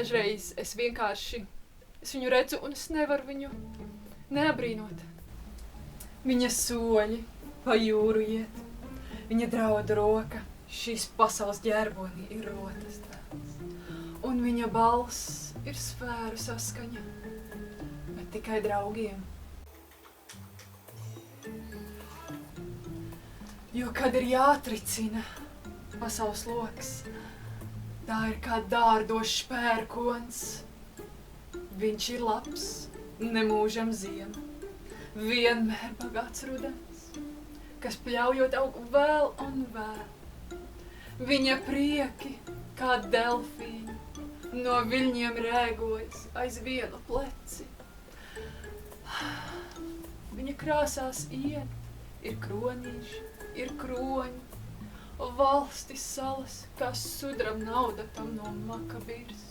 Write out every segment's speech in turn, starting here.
dažreiz es viņu redzu un es nevaru viņu neabrīnot. Viņa soļi pa jūru iet, viņa draudu roka šīs pasaules ģerbonī ir rotas tēls. Un viņa balss ir sfēru saskaņa, bet tikai draugiem. Jo, kad ir jātricina pasaules loks, tā ir kā dārdošs pērkons. Viņš ir labs, nemūžam ziema, vienmēr bagāts rudens, kas pļaujot aug vēl un vēl. Viņa prieki, kā delfīņi, no viļņiem rēgojas aiz vienu pleci. Viņa krāsās ir kronīši, ir kroņi, valstis salas, kā sudraba nauda tam no maka birs.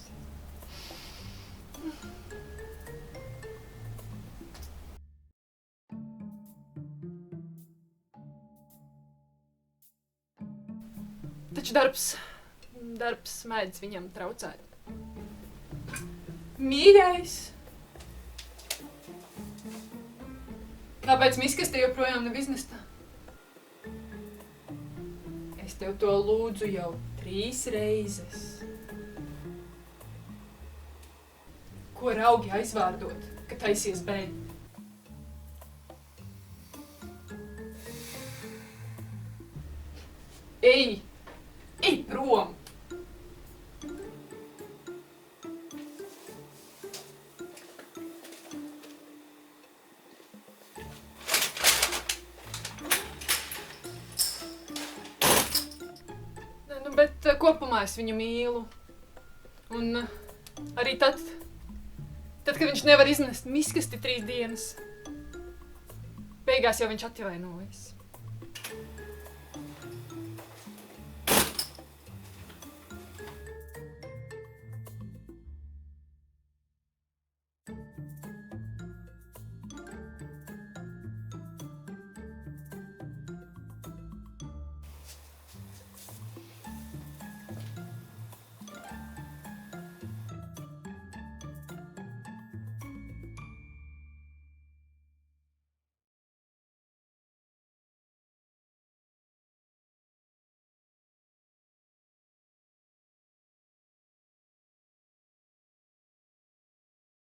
Taču darbs mēdz viņam traucēt. Mīļais! Kāpēc miskaste joprojām nav iznestā? Es tev to lūdzu jau 3 reizes. Ko raugi aizvārdot, ka taisies beļ? Ej prom! Bet kopumā es viņu mīlu. Un arī tad, kad viņš nevar iznest miskasti 3 dienas, beigās jau viņš atvainojas.